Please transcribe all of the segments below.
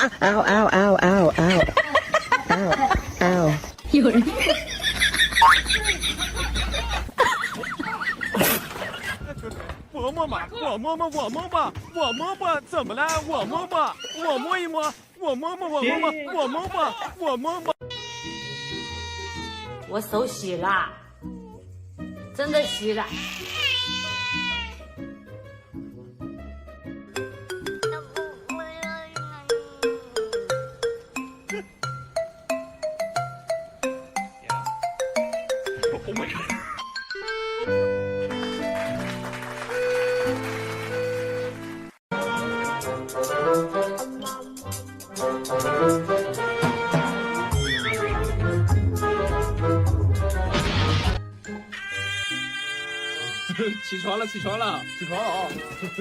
ow, ow, ow, ow, ow, ow, ow. 有人。我摸嘛，我摸摸，我摸吧，我摸吧，怎么了？我摸吧，我摸一摸，我摸摸，我摸摸，我摸吧，我摸摸。我手洗了，真的洗了。起床了，起床了，起床了啊！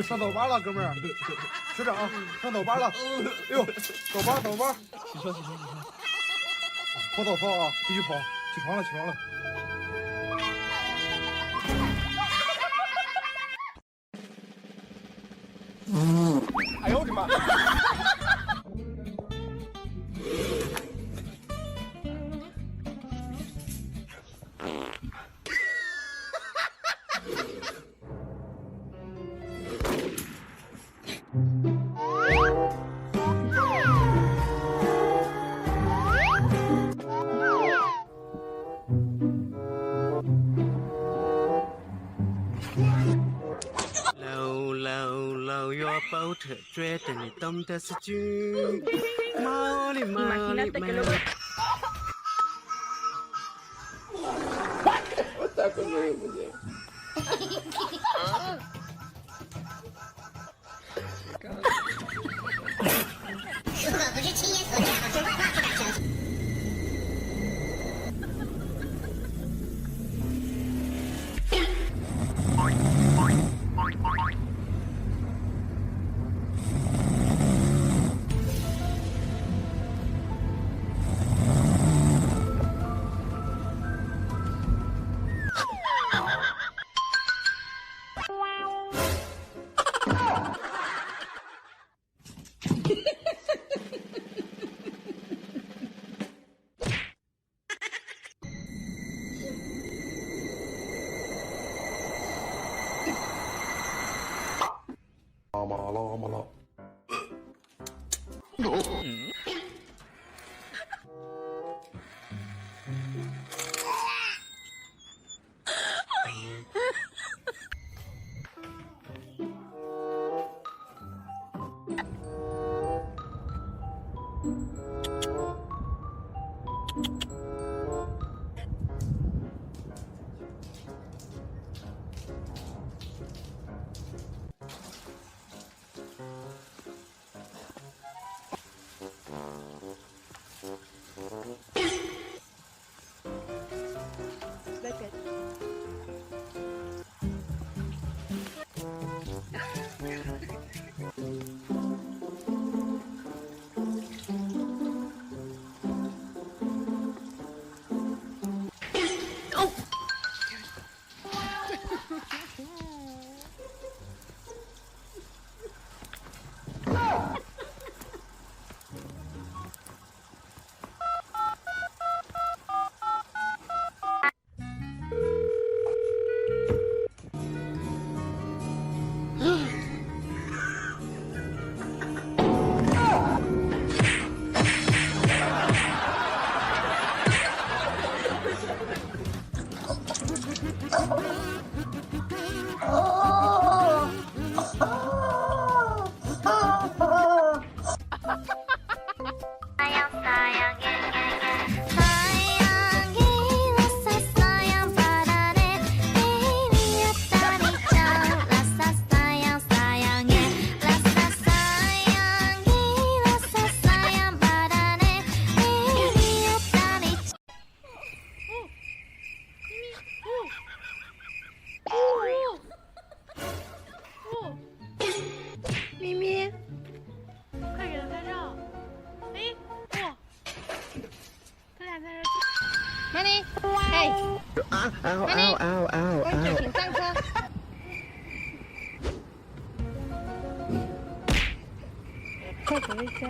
上早班了，哥们儿，学长上早班了。哎呦，早班早班，起床，起床，起床！跑早操啊，必须跑！起床了，起床了。哎呦我的妈！搂your boat， 觉得你懂得是句。毛里毛里毛。我咋个没不行？如果不是亲眼所见，我万万不敢相信。拉嘛拉。咪咪，快给他拍照！哎，哇，他俩在这。曼妮，哎，曼妮，公主请上车。快回家。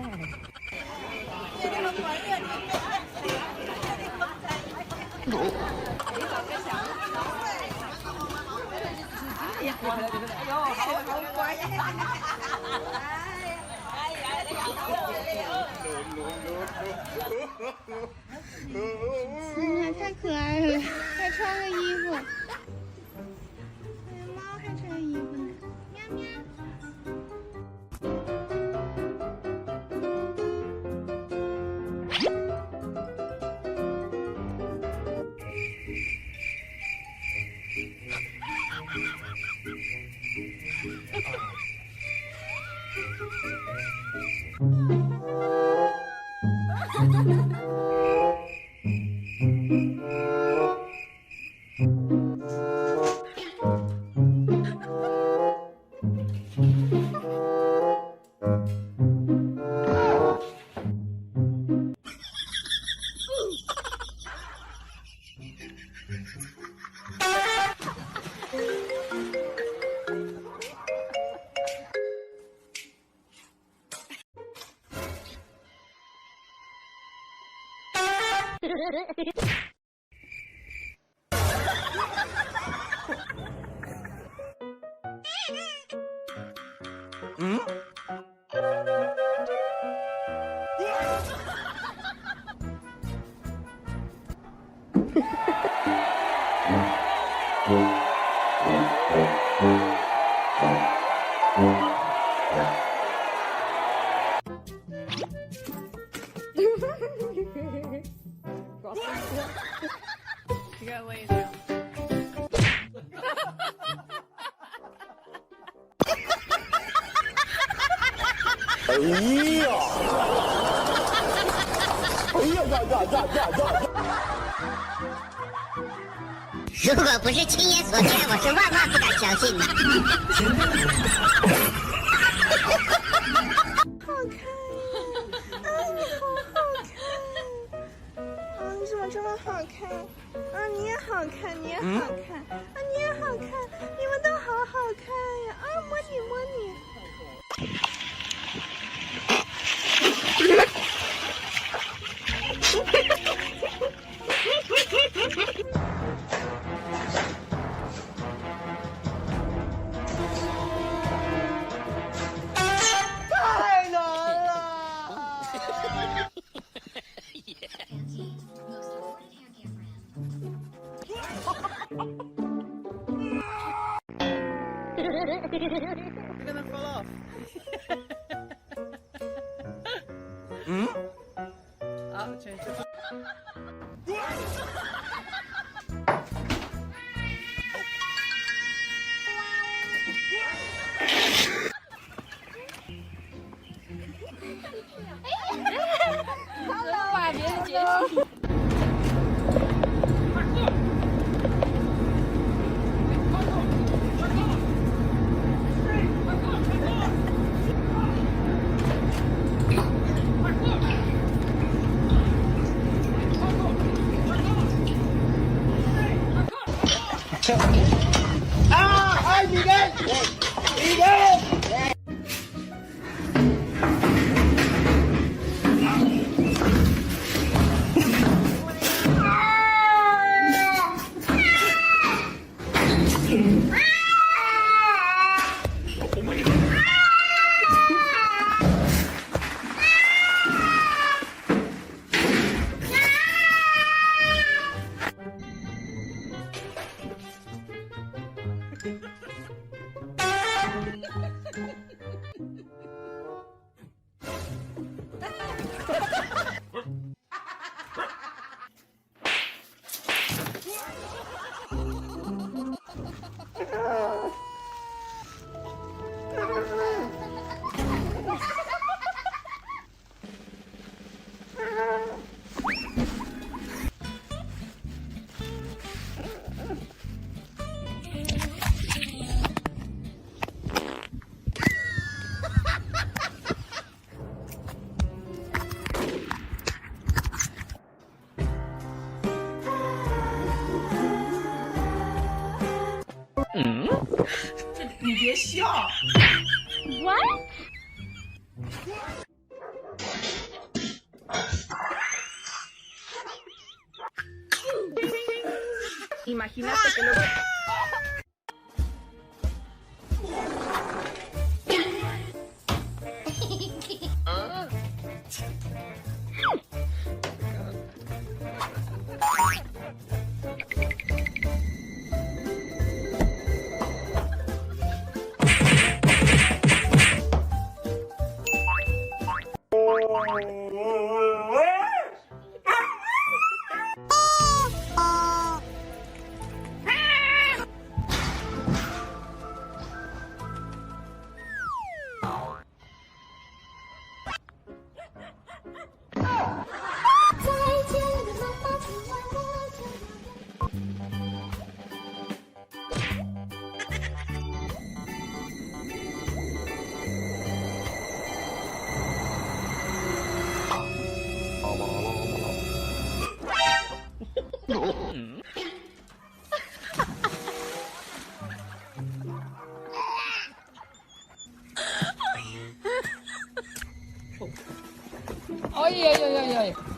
太可爱了，还穿个衣服。哎呀，猫还穿衣服呢，喵喵。你看我也这样。哎呀！哎呀呀呀呀呀呀！如果不是亲眼所见，我是万万不敢相信的。好看呀！啊，你好好看！啊，你怎么这么好看？啊，你也好看，你也好看，啊，你也好看，你们都好好看呀！啊，摸你摸你。太难了！You're gonna fall off. 啊，全是。把别人解释。啊！哎，你跟，你跟。你别笑。What？ Imagínate que luego. Ôi ôi ôi ôi ôi.